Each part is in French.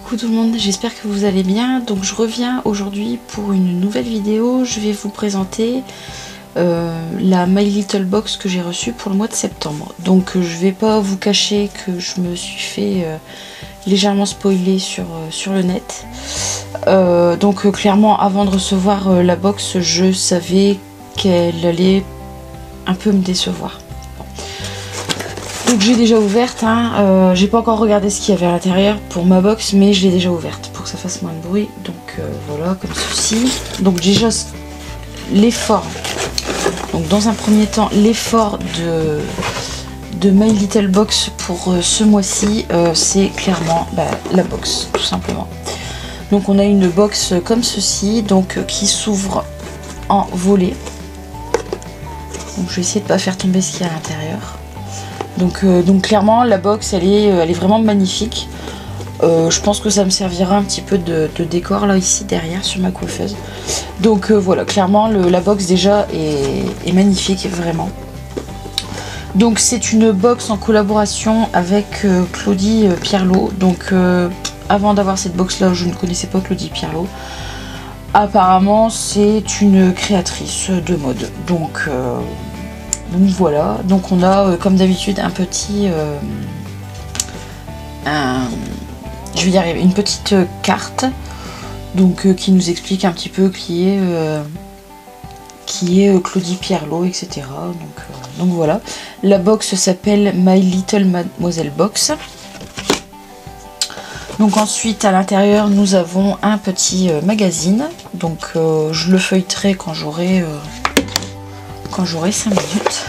Coucou tout le monde, j'espère que vous allez bien. Donc je reviens aujourd'hui pour une nouvelle vidéo. Je vais vous présenter la My Little Box que j'ai reçue pour le mois de septembre. Donc je vais pas vous cacher que je me suis fait légèrement spoiler sur le net. Donc clairement avant de recevoir la box, je savais qu'elle allait un peu me décevoir. Donc j'ai déjà ouverte, hein. J'ai pas encore regardé ce qu'il y avait à l'intérieur pour ma box, mais je l'ai déjà ouverte pour que ça fasse moins de bruit. Donc voilà, comme ceci. Donc déjà l'effort. Donc dans un premier temps, l'effort de My Little Box pour ce mois-ci, c'est clairement la box, tout simplement. Donc on a une box comme ceci, donc qui s'ouvre en volée. Donc je vais essayer de pas faire tomber ce qu'il y a à l'intérieur. Donc clairement la box elle est vraiment magnifique. Je pense que ça me servira un petit peu de décor là ici derrière sur ma coiffeuse. Donc voilà, clairement la box déjà est magnifique vraiment. Donc c'est une box en collaboration avec Claudie Pierlot. Donc avant d'avoir cette box là, je ne connaissais pas Claudie Pierlot. Apparemment c'est une créatrice de mode. Donc voilà, donc on a comme d'habitude un petit, je vais y arriver, une petite carte, donc qui nous explique un petit peu qui est Claudie Pierlot, etc. Donc voilà, la box s'appelle My Little Mademoiselle Box. Donc ensuite à l'intérieur nous avons un petit magazine, donc je le feuilleterai quand j'aurai 5 minutes.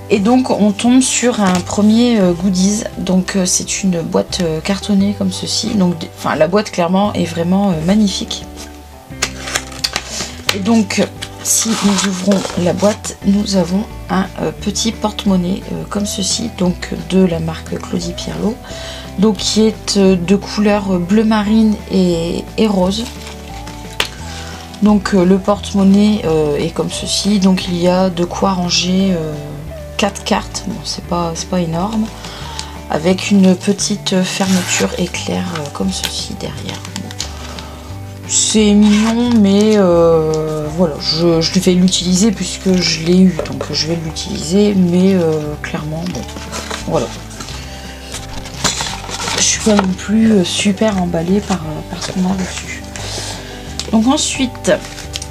Et donc on tombe sur un premier goodies. Donc c'est une boîte cartonnée comme ceci. Donc enfin la boîte clairement est vraiment magnifique. Et donc si nous ouvrons la boîte, nous avons un petit porte-monnaie comme ceci, donc de la marque Claudie Pierlot, donc qui est de couleur bleu marine et rose. Donc le porte-monnaie est comme ceci, donc il y a de quoi ranger 4 cartes, bon c'est pas énorme, avec une petite fermeture éclair comme ceci derrière. C'est mignon, mais voilà, je vais l'utiliser puisque je l'ai eu, donc je vais l'utiliser, mais clairement, bon, voilà. Je suis pas non plus super emballée par ce qu'on a reçu. Donc ensuite,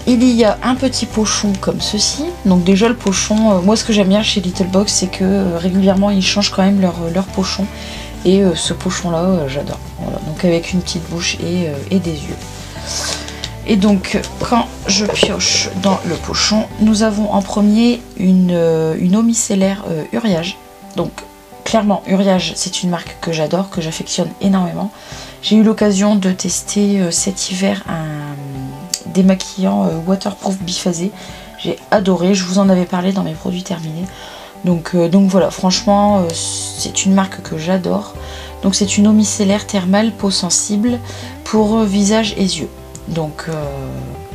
il y a un petit pochon comme ceci. Donc déjà le pochon, moi ce que j'aime bien chez Little Box, c'est que régulièrement ils changent quand même leur pochon. Et ce pochon là, j'adore. Voilà. Donc avec une petite bouche et des yeux. Et donc quand je pioche dans le pochon, nous avons en premier une eau micellaire Uriage. Donc clairement Uriage c'est une marque que j'adore, que j'affectionne énormément. J'ai eu l'occasion de tester cet hiver un démaquillant waterproof biphasé. J'ai adoré, je vous en avais parlé dans mes produits terminés. Donc voilà, franchement c'est une marque que j'adore. Donc c'est une eau micellaire thermale peau sensible pour visage et yeux. Donc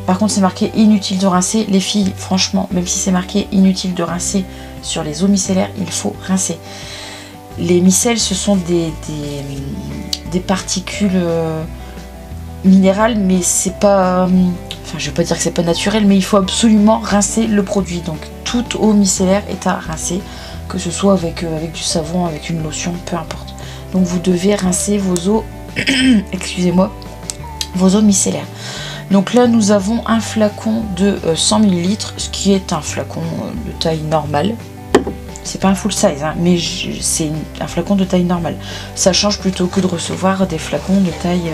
par contre c'est marqué inutile de rincer. Les filles, franchement, même si c'est marqué inutile de rincer sur les eaux micellaires, il faut rincer. Les micelles ce sont des particules minérales, mais c'est pas, enfin je vais pas dire que c'est pas naturel, mais il faut absolument rincer le produit. Donc toute eau micellaire est à rincer, que ce soit avec du savon, avec une lotion, peu importe. Donc vous devez rincer vos eaux excusez-moi, vos eaux micellaires. Donc là nous avons un flacon de 100 ml, ce qui est un flacon de taille normale. C'est pas un full size, hein, mais c'est un flacon de taille normale. Ça change plutôt que de recevoir des flacons de taille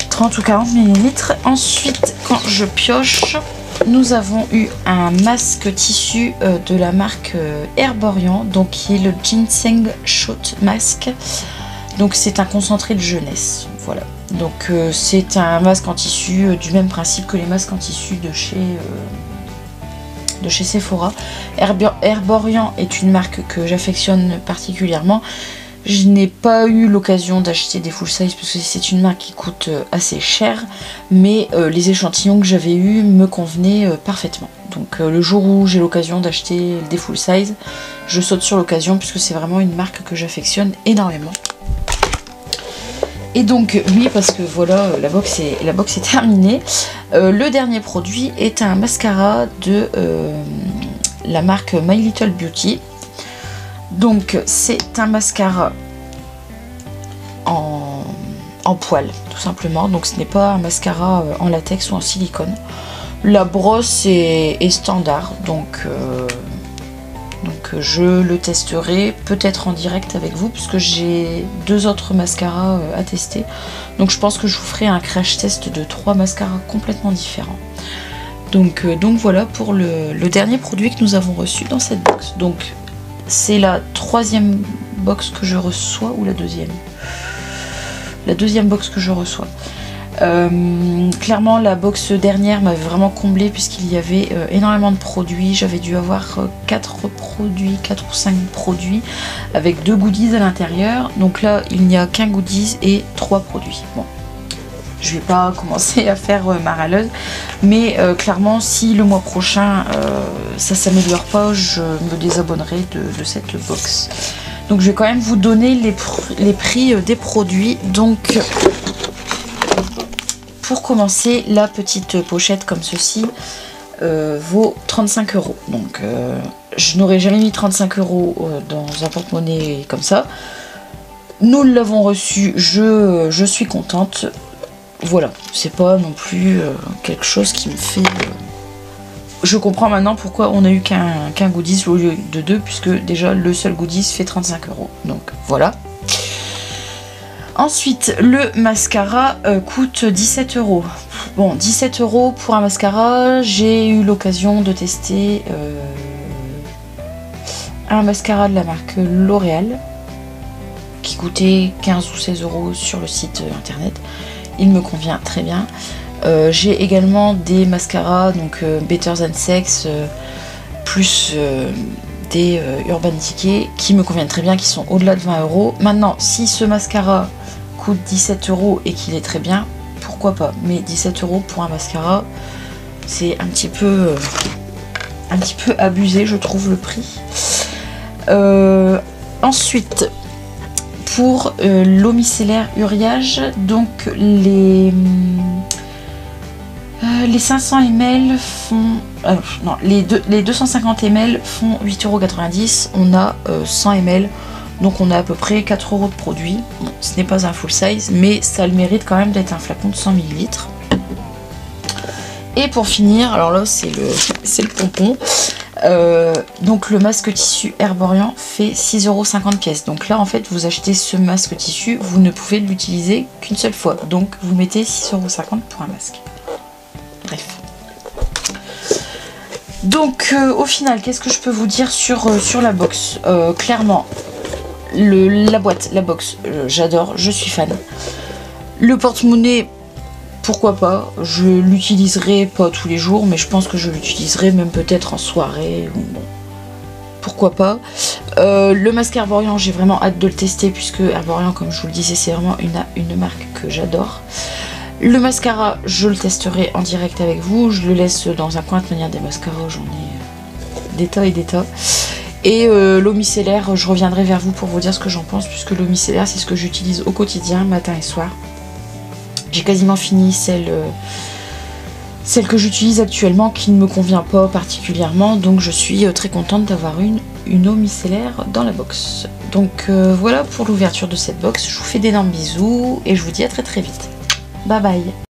30 ou 40 ml. Ensuite, quand je pioche, nous avons eu un masque tissu de la marque Herborian, donc qui est le Ginseng Shot Mask. Donc c'est un concentré de jeunesse, voilà. Donc c'est un masque en tissu du même principe que les masques en tissu de chez Sephora. Herborian est une marque que j'affectionne particulièrement. Je n'ai pas eu l'occasion d'acheter des full size parce que c'est une marque qui coûte assez cher, mais les échantillons que j'avais eus me convenaient parfaitement. Donc le jour où j'ai l'occasion d'acheter des full size, je saute sur l'occasion puisque c'est vraiment une marque que j'affectionne énormément. Et donc oui, parce que voilà, la box est terminée. Le dernier produit est un mascara de la marque My Little Beauty. Donc c'est un mascara en poil tout simplement, donc ce n'est pas un mascara en latex ou en silicone. La brosse est standard, donc je le testerai peut-être en direct avec vous puisque j'ai 2 autres mascaras à tester, donc je pense que je vous ferai un crash test de 3 mascaras complètement différents. Donc voilà pour le dernier produit que nous avons reçu dans cette box. Donc c'est la 3e box que je reçois, ou la 2e? La 2e box que je reçois. Clairement la box dernière m'avait vraiment comblé puisqu'il y avait énormément de produits. J'avais dû avoir 4 ou 5 produits avec 2 goodies à l'intérieur. Donc là il n'y a qu'un goodies et 3 produits. Bon, je vais pas commencer à faire ma râleuse, mais clairement si le mois prochain ça s'améliore pas, je me désabonnerai de cette box. Donc je vais quand même vous donner les prix des produits. Donc pour commencer, la petite pochette comme ceci vaut 35 €. Donc je n'aurais jamais mis 35 € dans un porte-monnaie comme ça. Nous l'avons reçu, je suis contente. Voilà, c'est pas non plus quelque chose qui me fait... Je comprends maintenant pourquoi on n'a eu qu'un goodies au lieu de 2, puisque déjà le seul goodies fait 35 €. Donc voilà. Ensuite, le mascara coûte 17 €. Bon, 17 € pour un mascara. J'ai eu l'occasion de tester un mascara de la marque L'Oréal qui coûtait 15 ou 16 € sur le site internet. Il me convient très bien. J'ai également des mascaras, donc Better Than Sex, plus des Urban Decay qui me conviennent très bien, qui sont au-delà de 20 €. Maintenant, si ce mascara coûte 17 € et qu'il est très bien, pourquoi pas. Mais 17 € pour un mascara, c'est un petit peu abusé, je trouve, le prix. Ensuite, pour l'eau micellaire Uriage, donc les 500 ml font... non, les 250 ml font 8,90 €. On a 100 ml, donc on a à peu près 4 € de produit. Bon, ce n'est pas un full size, mais ça le mérite quand même d'être un flacon de 100 ml. Et pour finir, alors là c'est le pompon. Donc le masque tissu Herborian fait 6,50 €. Donc là en fait vous achetez ce masque tissu, vous ne pouvez l'utiliser qu'une seule fois. Donc vous mettez 6,50 € pour un masque. Bref. Donc au final, qu'est-ce que je peux vous dire sur la box? Clairement, la boîte, la box, j'adore, je suis fan. Le porte-monnaie, pourquoi pas, je l'utiliserai pas tous les jours, mais je pense que je l'utiliserai même peut-être en soirée, ou bon, pourquoi pas. Le masque Herborian, j'ai vraiment hâte de le tester, puisque Herborian, comme je vous le disais, c'est vraiment une marque que j'adore. Le mascara, je le testerai en direct avec vous, je le laisse dans un coin de manière des mascaras, j'en ai des tas et des tas. Et l'eau micellaire, je reviendrai vers vous pour vous dire ce que j'en pense, puisque l'eau micellaire, c'est ce que j'utilise au quotidien, matin et soir. J'ai quasiment fini celle que j'utilise actuellement, qui ne me convient pas particulièrement, donc je suis très contente d'avoir une eau micellaire dans la box. Donc voilà pour l'ouverture de cette box, je vous fais d'énormes bisous et je vous dis à très très vite. Bye bye.